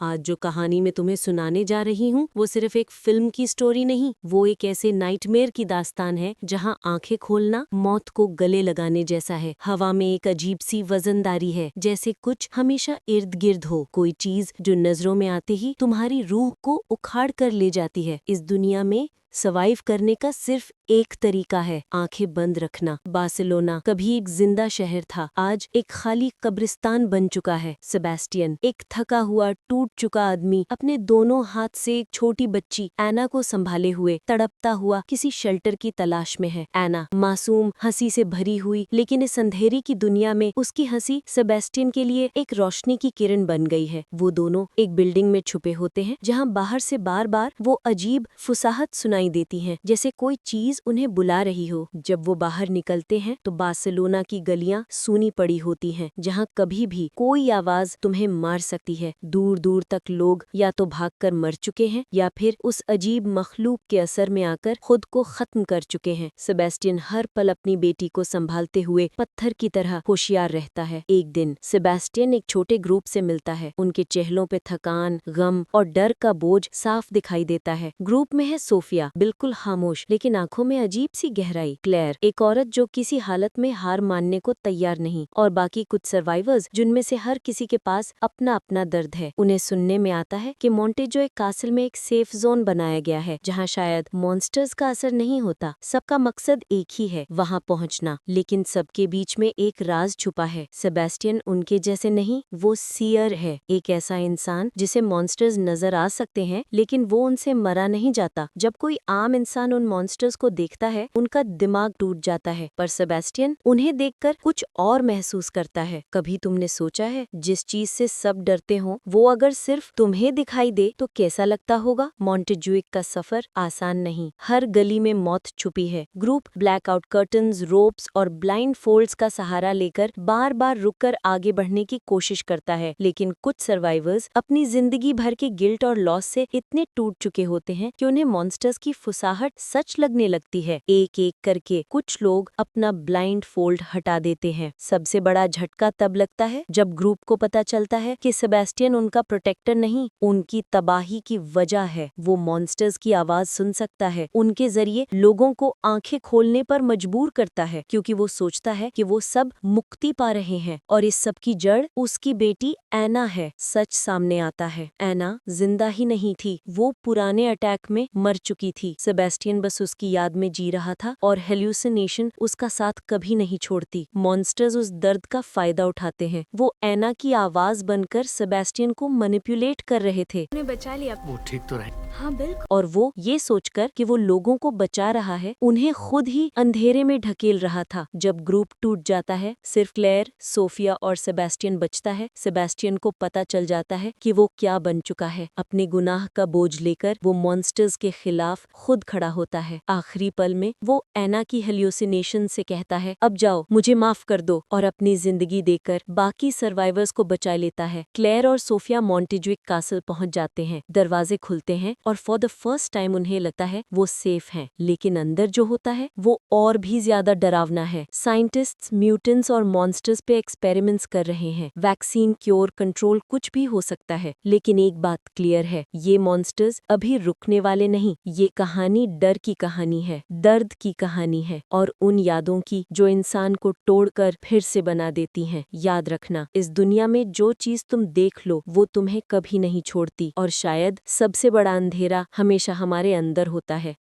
आज जो कहानी मैं तुम्हें सुनाने जा रही हूँ वो सिर्फ एक फिल्म की स्टोरी नहीं, वो एक ऐसे नाइटमेयर की दास्तान है जहाँ आंखें खोलना मौत को गले लगाने जैसा है। हवा में एक अजीब सी वजनदारी है, जैसे कुछ हमेशा इर्द गिर्द हो, कोई चीज जो नजरों में आते ही तुम्हारी रूह को उखाड़ कर ले जाती है। इस दुनिया में सर्वाइव करने का सिर्फ एक तरीका है, आंखें बंद रखना। बार्सिलोना कभी एक जिंदा शहर था, आज एक खाली कब्रिस्तान बन चुका है। सेबेस्टियन, एक थका हुआ टूट चुका आदमी, अपने दोनों हाथ से एक छोटी बच्ची एना को संभाले हुए तड़पता हुआ किसी शेल्टर की तलाश में है। एना मासूम, हंसी से भरी हुई, लेकिन इस अंधेरी की दुनिया में उसकी हंसी सेबेस्टियन के लिए एक रोशनी की किरण बन गई है। वो दोनों एक बिल्डिंग में छुपे होते हैं जहाँ बाहर से बार बार वो अजीब फुसाहट सुनाई देती हैं, जैसे कोई चीज उन्हें बुला रही हो। जब वो बाहर निकलते हैं तो बार्सिलोना की गलियां सूनी पड़ी होती हैं, जहां कभी भी कोई आवाज तुम्हें मार सकती है। दूर दूर तक लोग या तो भागकर मर चुके हैं या फिर उस अजीब मखलूक के असर में आकर खुद को खत्म कर चुके हैं। सेबेस्टियन हर पल अपनी बेटी को संभालते हुए पत्थर की तरह होशियार रहता है। एक दिन सेबेस्टियन एक छोटे ग्रुप से मिलता है। उनके चेहरों पे थकान, गम और डर का बोझ साफ दिखाई देता है। ग्रुप में है सोफिया, बिल्कुल खामोश लेकिन आंखों में अजीब सी गहराई। क्लेयर, एक औरत जो किसी हालत में हार मानने को तैयार नहीं, और बाकी कुछ सर्वाइवर्स जिनमें से हर किसी के पास अपना अपना दर्द है। उन्हें सुनने में आता है कि मोंटेजो एक कासल में एक सेफ जोन बनाया गया है, जहाँ शायद मॉन्स्टर्स का असर नहीं होता। सबका मकसद एक ही है, वहाँ पहुँचना। लेकिन सबके बीच में एक राज छुपा है। सेबेस्टियन उनके जैसे नहीं, वो सीयर है, एक ऐसा इंसान जिसे मॉन्स्टर्स नजर आ सकते हैं लेकिन वो उनसे मरा नहीं जाता। जब कोई आम इंसान उन मॉन्स्टर्स को देखता है, उनका दिमाग टूट जाता है, पर सेबेस्टियन उन्हें देखकर कुछ और महसूस करता है। कभी तुमने सोचा है, जिस चीज से सब डरते हो वो अगर सिर्फ तुम्हें दिखाई दे तो कैसा लगता होगा? मोंटेजुइक का सफर आसान नहीं, हर गली में मौत छुपी है। ग्रुप ब्लैकआउट कर्टन्स, रोप्स और ब्लाइंड फोल्ड्स का सहारा लेकर बार बार रुककर आगे बढ़ने की कोशिश करता है, लेकिन कुछ सर्वाइवर्स अपनी जिंदगी भर के गिल्ट और लॉस से इतने टूट चुके होते हैं कि उन्हें मॉन्स्टर्स की फुसाहट सच लगने लगती है। एक एक करके कुछ लोग अपना ब्लाइंड फोल्ड हटा देते हैं। सबसे बड़ा झटका तब लगता है जब ग्रुप को पता चलता है कि सेबेस्टियन उनका प्रोटेक्टर नहीं, उनकी तबाही की वजह है। वो मॉन्स्टर्स की आवाज सुन सकता है, उनके जरिए लोगों को आंखें खोलने पर मजबूर करता है, क्योंकि वो सोचता है कि वो सब मुक्ति पा रहे हैं और इस सब की जड़ उसकी बेटी एना है। सच सामने आता है, एना जिंदा ही नहीं थी, वो पुराने अटैक में मर चुकी थी। सेबेस्टियन बस उसकी याद में जी रहा था और हेल्यूसिनेशन उसका साथ कभी नहीं छोड़ती। मॉन्स्टर्स उस दर्द का फायदा उठाते हैं। वो एना की आवाज बनकर सेबेस्टियन को मैनिपुलेट कर रहे थे। उन्हें बचा लिया। वो ठीक तो रहे। हाँ बिल्कुल। और वो ये सोचकर कि वो लोगों को बचा रहा है, उन्हें खुद ही अंधेरे में ढकेल रहा था। जब ग्रुप टूट जाता है, सिर्फ क्लेयर, सोफिया और सेबेस्टियन बचता है। सेबेस्टियन को पता चल जाता है कि वो क्या बन चुका है। अपने गुनाह का बोझ लेकर वो मॉन्स्टर्स के खिलाफ खुद खड़ा होता है। आखिरी पल में वो एना की हेल्यूसिनेशन से कहता है, अब जाओ, मुझे माफ कर दो, और अपनी जिंदगी देकर बाकी सर्वाइवर्स को बचा लेता है। क्लेयर और सोफिया मोंटेजुइक कासल पहुंच जाते हैं। दरवाजे खुलते हैं और फॉर द फर्स्ट टाइम उन्हें लगता है वो सेफ हैं, लेकिन अंदर जो होता है वो और भी ज्यादा डरावना है। साइंटिस्ट्स म्यूटेंट्स और मॉन्स्टर्स पे एक्सपेरिमेंट्स कर रहे हैं। वैक्सीन, क्योर, कंट्रोल कुछ भी हो सकता है, लेकिन एक बात क्लियर है, ये मॉन्स्टर्स अभी रुकने वाले नहीं। ये कहानी डर की कहानी है, दर्द की कहानी है, और उन यादों की जो इंसान को तोड़कर फिर से बना देती हैं। याद रखना, इस दुनिया में जो चीज तुम देख लो वो तुम्हें कभी नहीं छोड़ती, और शायद सबसे बड़ा अंधेरा हमेशा हमारे अंदर होता है।